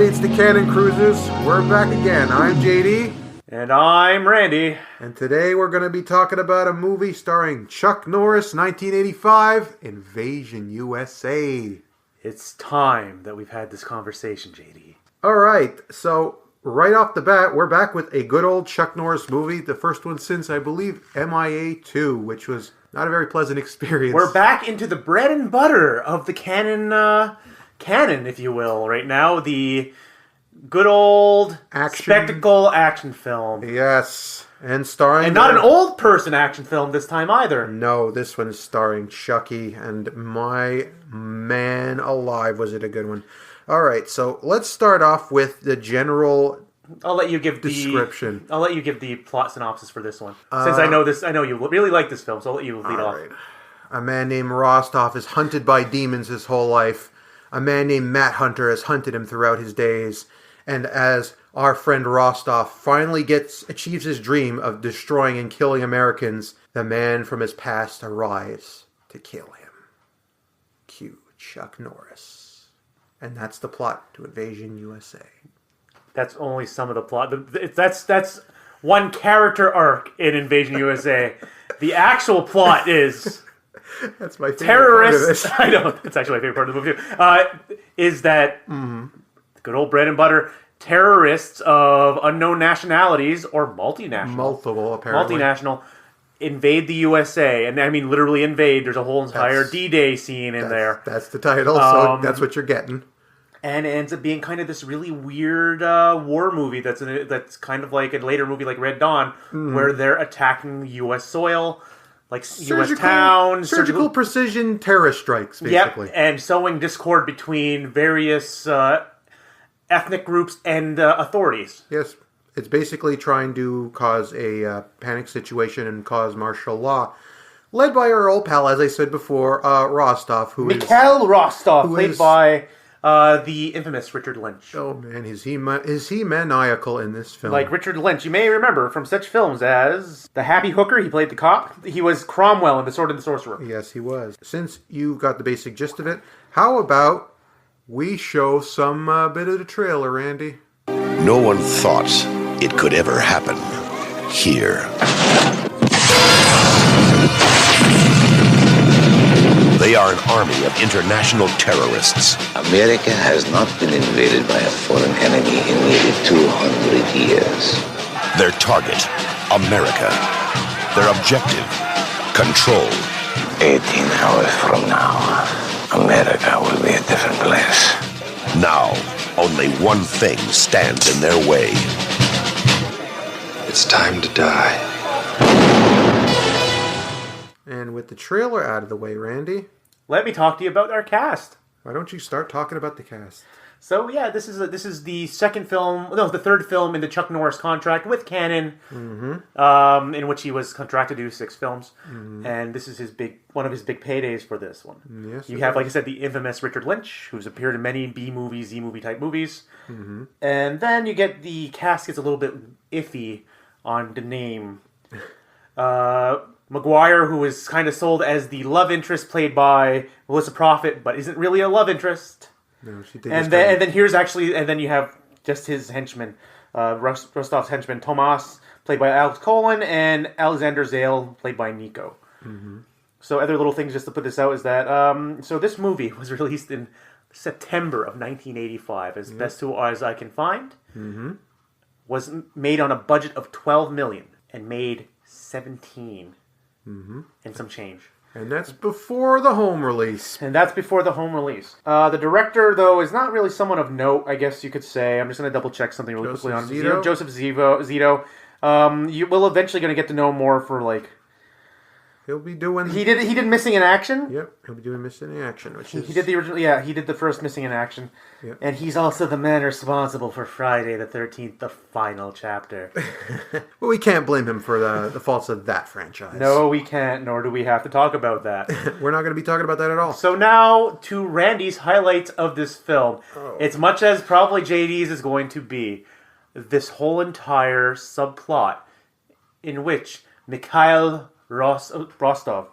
everybody. It's the Cannon Cruisers. We're back again. I'm JD. And I'm Randy. And today we're going to be talking about a movie starring Chuck Norris, 1985, Invasion U.S.A. It's time that we've had this conversation, JD. All right, so right off the bat, we're back with a good old Chuck Norris movie. The first one since, I believe, MIA 2, which was not a very pleasant experience. We're back into the bread and butter of the canon, if you will, right now. The good old spectacle action film. Yes, and starring... And not an old person action film this time either. No, this one is starring Chucky, and my man alive, was it a good one. All right, so let's start off with the general I'll let you give description. I'll let you give the plot synopsis for this one. Since I know you really like this film, so I'll let you lead off. Right. A man named Rostov is hunted by demons his whole life. A man named Matt Hunter has hunted him throughout his days. And as our friend Rostov finally achieves his dream of destroying and killing Americans, the man from his past arrives to kill him. Cue Chuck Norris. And that's the plot to Invasion U.S.A. That's only some of the plot. That's one character arc in Invasion U.S.A. The actual plot is... That's my favorite terrorists. part of it. I know. It's actually my favorite part of the movie, too. Is that good old bread and butter terrorists of unknown nationalities or multinational. Multiple, apparently. Multinational invade the USA. And I mean, literally invade. There's a whole entire D-Day scene in there. That's the title, so that's what you're getting. And it ends up being kind of this really weird war movie that's kind of like a later movie like Red Dawn, where they're attacking U.S. soil, like U.S. towns. Surgical precision terrorist strikes, basically. Yep, and sowing discord between various ethnic groups and authorities. Yes, it's basically trying to cause a panic situation and cause martial law. Led by our old pal, as I said before, Rostov, Mikhail Rostov, played by... the infamous Richard Lynch. Oh man, is he maniacal in this film? Like Richard Lynch, you may remember from such films as The Happy Hooker. He played the cop. He was Cromwell in The Sword and the Sorcerer. Yes, he was. Since you got the basic gist of it, how about we show some bit of the trailer, Randy? No one thought it could ever happen here. They are an army of international terrorists. America has not been invaded by a foreign enemy in nearly 200 years. Their target, America. Their objective, control. 18 hours from now, America will be a different place. Now, only one thing stands in their way. It's time to die. And with the trailer out of the way, Randy, let me talk to you about our cast. Why don't you start talking about the cast? So yeah, this is the the third film in the Chuck Norris contract with Cannon, in which he was contracted to do 6 films, and this is one of his big paydays for this one. Yes, you have, like I said, the infamous Richard Lynch, who's appeared in many B-movie, Z-movie type movies, and then you get the cast gets a little bit iffy on the name. Maguire, who is kind of sold as the love interest played by Melissa Prophet, but isn't really a love interest. No, she did. And then you have just his henchman, Rostov's henchman, Tomas, played by Alex Colin, and Alexander Zale, played by Nico. So other little things just to put this out is that, so this movie was released in September of 1985, as best as I can find. Was made on a budget of $12 million and made 17 and some change. And that's before the home release. The director, though, is not really someone of note, I guess you could say. I'm just going to double check something really quickly on Zito? Joseph Zito. You will eventually going to get to know more for like. He'll be doing. He did Missing in Action. Yep, he'll be doing Missing in Action, which is... He did the original. Yeah, he did the first Missing in Action. Yep. And he's also the man responsible for Friday the 13th, the final chapter. Well, we can't blame him for the faults of that franchise. No, we can't. Nor do we have to talk about that. We're not going to be talking about that at all. So now to Randy's highlights of this film. It's much as probably JD's is going to be this whole entire subplot in which Mikhail Rostov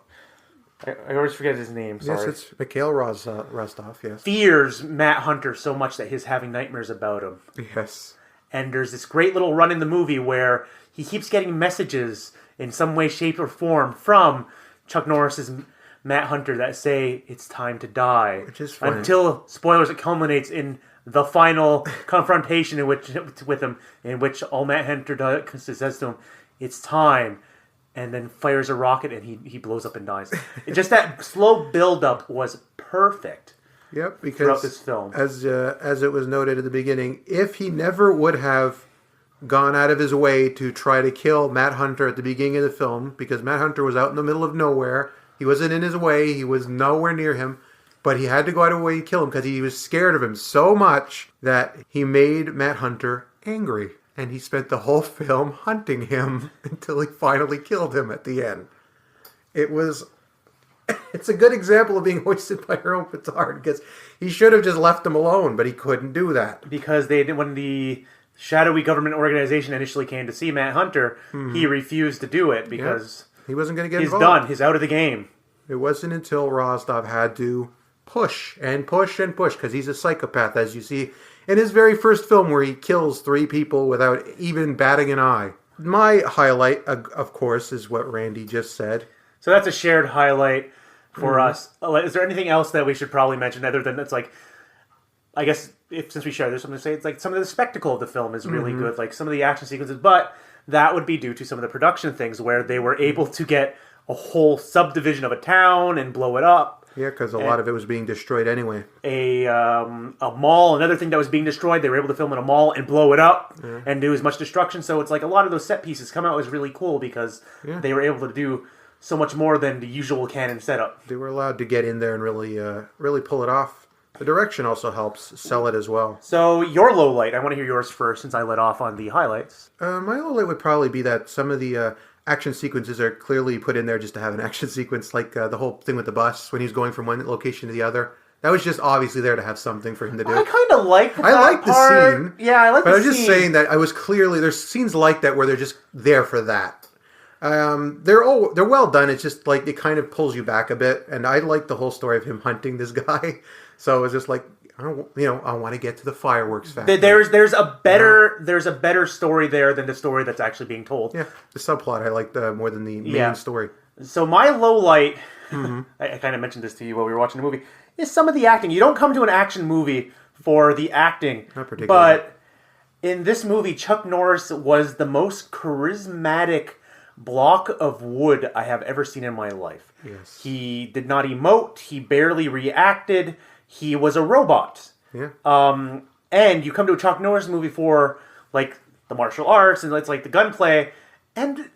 I always forget his name. Sorry. Yes, it's Mikhail Rostov. Yes. Fears Matt Hunter so much that he's having nightmares about him. Yes. And there's this great little run in the movie where he keeps getting messages in some way, shape, or form from Chuck Norris's Matt Hunter that say it's time to die. Which is funny. Until, spoilers, it culminates in the final confrontation with him, in which all Matt Hunter says to him, "It's time," and then fires a rocket and he blows up and dies. Just that slow build-up was perfect. Yep, because throughout this film, as it was noted at the beginning, if he never would have gone out of his way to try to kill Matt Hunter at the beginning of the film, because Matt Hunter was out in the middle of nowhere, he wasn't in his way, he was nowhere near him, but he had to go out of his way to kill him because he was scared of him so much that he made Matt Hunter angry, and he spent the whole film hunting him until he finally killed him at the end. It's a good example of being hoisted by your own petard, because he should have just left him alone, but he couldn't do that. Because when the shadowy government organization initially came to see Matt Hunter, he refused to do it because he wasn't going to get he's involved. done. He's out of the game. It wasn't until Rostov had to push and push and push, because he's a psychopath, as you see in his very first film where he kills 3 people without even batting an eye. My highlight, of course, is what Randy just said. So that's a shared highlight for us. Is there anything else that we should probably mention other than it's like, I guess since we share this, I'm going to say it's like some of the spectacle of the film is really good, like some of the action sequences, but that would be due to some of the production things where they were able to get a whole subdivision of a town and blow it up. Yeah, because a lot of it was being destroyed anyway. A mall, another thing that was being destroyed, they were able to film in a mall and blow it up and do as much destruction. So it's like a lot of those set pieces come out as really cool because they were able to do so much more than the usual canon setup. They were allowed to get in there and really pull it off. The direction also helps sell it as well. So your low light, I want to hear yours first since I let off on the highlights. My low light would probably be that some of the action sequences are clearly put in there just to have an action sequence, like the whole thing with the bus when he's going from one location to the other. That was just obviously there to have something for him to do. I kind of like that I like the scene. Yeah, I like the scene. But I'm just saying that I was clearly, there's scenes like that where they're just there for that. They're well done. It's just like it kind of pulls you back a bit, and I like the whole story of him hunting this guy. So it was just like, I want to get to the fireworks factory. There's a better story there than the story that's actually being told. Yeah, the subplot I like more than the main story. So my low light, I kind of mentioned this to you while we were watching the movie, is some of the acting. You don't come to an action movie for the acting, Not particularly. But in this movie, Chuck Norris was the most charismatic block of wood I have ever seen in my life. Yes. He did not emote. He barely reacted. He was a robot. Yeah. And you come to a Chuck Norris movie for like the martial arts and it's like the gunplay, and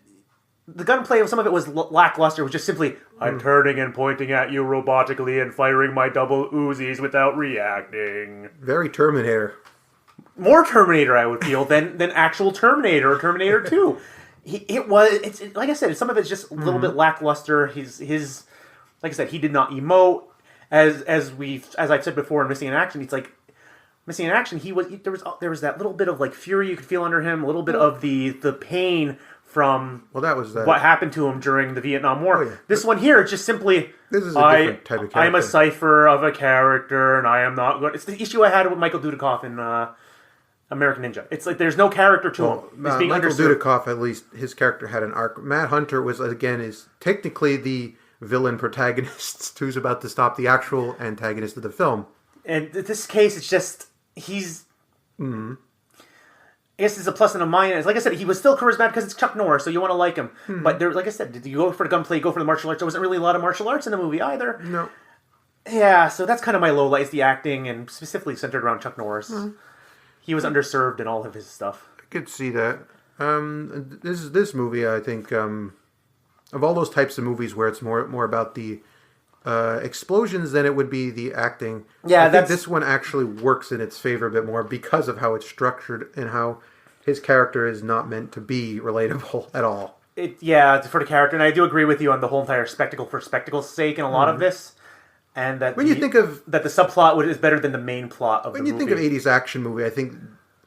the gunplay of some of it was lackluster. It was just simply, I'm turning and pointing at you robotically and firing my double Uzis without reacting. Very Terminator. More Terminator, I would feel, than actual Terminator or Terminator 2. It's like I said, some of it's just a little bit lackluster. His like I said, he did not emote. As I said before in Missing in Action, it's like Missing in Action. There was that little bit of like fury you could feel under him, a little bit of the pain from that was what happened to him during the Vietnam War. Oh, yeah. This one here, it's just simply this is a different type of character. I'm a cipher of a character, and I am not good. It's the issue I had with Michael Dudikoff in American Ninja. It's like there's no character to him. He's being Michael underserved. Dudikoff, at least his character had an arc. Matt Hunter is technically the villain protagonist who's about to stop the actual antagonist of the film. And in this case, it's just he's. I guess it's a plus and a minus. Like I said, he was still charismatic because it's Chuck Norris, so you want to like him. But there, like I said, did you go for the gunplay, go for the martial arts? There wasn't really a lot of martial arts in the movie either. No. Yeah, so that's kind of my low light, is the acting, and specifically centered around Chuck Norris. He was underserved in all of his stuff. I could see that. This movie, I think, of all those types of movies where it's more about the explosions than it would be the acting. Yeah, I think this one actually works in its favor a bit more because of how it's structured and how his character is not meant to be relatable at all. It's for the character, and I do agree with you on the whole entire spectacle for spectacle's sake in a lot of this. And that when you think of that the subplot is better than the main plot of the movie. When you think of 80s action movie, I think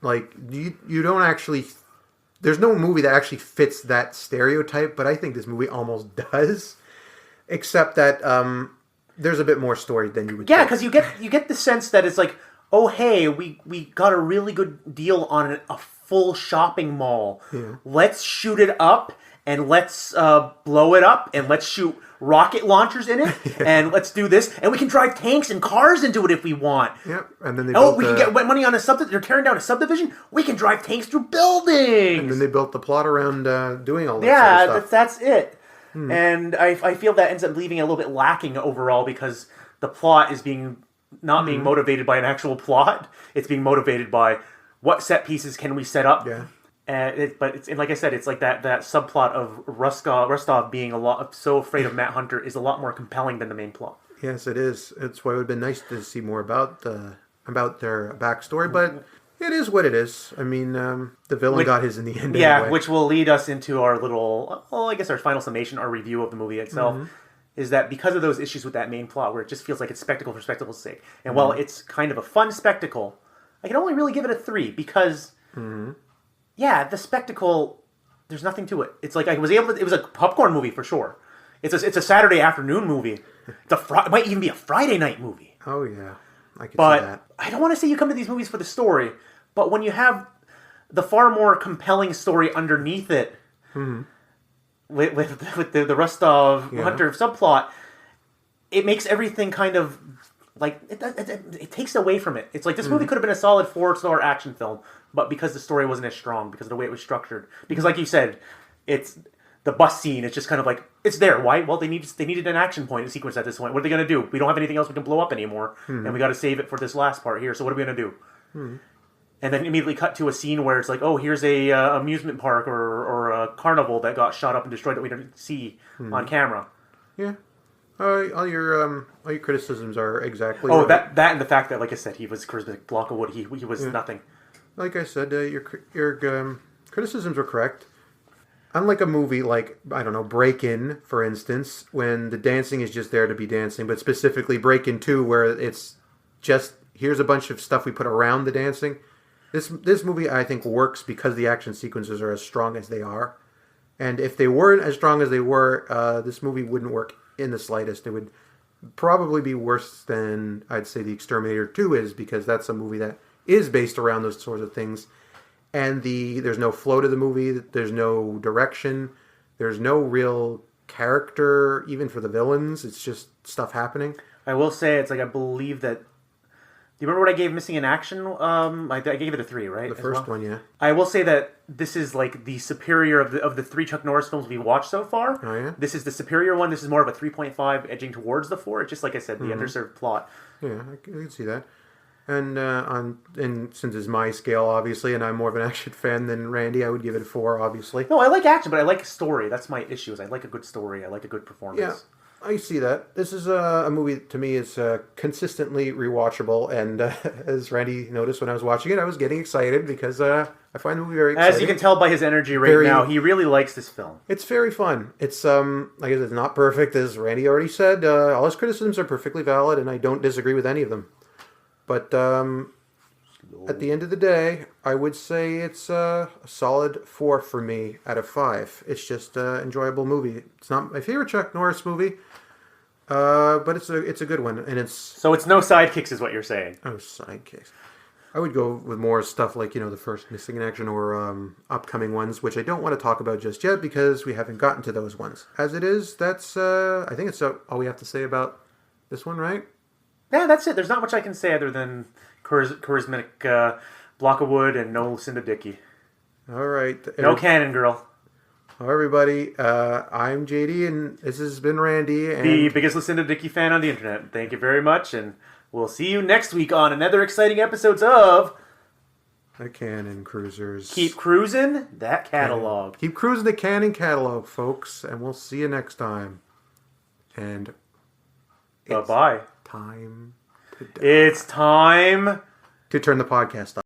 like you don't actually. There's no movie that actually fits that stereotype, but I think this movie almost does. except that there's a bit more story than you would. Yeah, think. because you get the sense that it's like, oh hey, we got a really good deal on a full shopping mall. Yeah. Let's shoot it up and let's blow it up and let's shoot rocket launchers in it and let's do this and we can drive tanks and cars into it if we want. Yep, and then they can get money on a subdivision. They're tearing down a subdivision. We can drive tanks through buildings. And then they built the plot around doing all that. Yeah, sort of stuff. that's it. And I feel that ends up leaving it a little bit lacking overall because the plot is being motivated by an actual plot. It's being motivated by what set pieces can we set up. Yeah. But it's, and like I said, it's like that subplot of Rostov being so afraid of Matt Hunter is a lot more compelling than the main plot. Yes, it is. It's why it would have been nice to see more about their backstory, but it is what it is. I mean, the villain got his in the end. Yeah, anyway. which will lead us into our our final summation, our review of the movie itself. Is that because of those issues with that main plot, where it just feels like it's spectacle for spectacle's sake, and while it's kind of a fun spectacle, I can only really give it a 3 because. Yeah, the spectacle, there's nothing to it. It's like it was a popcorn movie for sure. It's a Saturday afternoon movie. It might even be a Friday night movie. Oh, yeah. I can see But that. I don't want to say you come to these movies for the story, but when you have the far more compelling story underneath it, with the Rostov Hunter subplot, it makes everything kind of like it takes away from it. It's like this movie could have been a solid 4-star action film, but because the story wasn't as strong, because of the way it was structured, because like you said, it's the bus scene. It's just kind of like it's there. Why? Well, they needed an action point, a sequence at this point. What are they going to do? We don't have anything else we can blow up anymore, and we got to save it for this last part here. So what are we going to do? And then immediately cut to a scene where it's like, oh, here's a amusement park or a carnival that got shot up and destroyed that we didn't see on camera. Yeah. All your criticisms are exactly. Oh, right. that and the fact that, like I said, he was a charismatic block of wood. He was nothing. Like I said, your criticisms were correct. Unlike a movie like, I don't know, Break-In, for instance, when the dancing is just there to be dancing, but specifically Break-In 2, where it's just, here's a bunch of stuff we put around the dancing. This movie, I think, works because the action sequences are as strong as they are. And if they weren't as strong as they were, this movie wouldn't work in the slightest. It would probably be worse than, I'd say, The Exterminator 2 is, because that's a movie that is based around those sorts of things. And there's no flow to the movie, there's no direction, there's no real character, even for the villains. It's just stuff happening. I will say, it's like, I believe that... Do you remember what I gave Missing in Action? I gave it a 3, right? The first one, yeah. I will say that this is like the superior of the 3 Chuck Norris films we've watched so far. Oh, yeah? This is the superior one. This is more of a 3.5 edging towards the 4. It's just like I said, the underserved plot. Yeah, I can see that. And since it's my scale, obviously, and I'm more of an action fan than Randy, I would give it a 4, obviously. No, I like action, but I like story. That's my issue. Is I like a good story. I like a good performance. Yeah, I see that. This is a movie, to me, is consistently rewatchable, and as Randy noticed when I was watching it, I was getting excited because I find the movie very exciting. As you can tell by his energy now, he really likes this film. It's very fun. It's, like I said, it's not perfect, as Randy already said. All his criticisms are perfectly valid, and I don't disagree with any of them. But at the end of the day, I would say it's a solid 4 for me out of 5. It's just an enjoyable movie. It's not my favorite Chuck Norris movie, but it's a good one, and it's... So it's no sidekicks, is what you're saying. Oh, sidekicks. I would go with more stuff like, the first Missing in Action or upcoming ones, which I don't want to talk about just yet because we haven't gotten to those ones. As it is, that's I think it's all we have to say about this one, right? Yeah, that's it. There's not much I can say other than charismatic block of wood and no Lucinda Dickey. All right. No Cannon Girl. Hello, everybody. I'm JD, and this has been Randy. And the biggest Lucinda Dickey fan on the internet. Thank you very much, and we'll see you next week on another exciting episodes of... The Cannon Cruisers. Keep cruising that catalog. Keep cruising the Cannon catalog, folks, and we'll see you next time. And... Bye-bye. Time to die. It's time to turn the podcast off.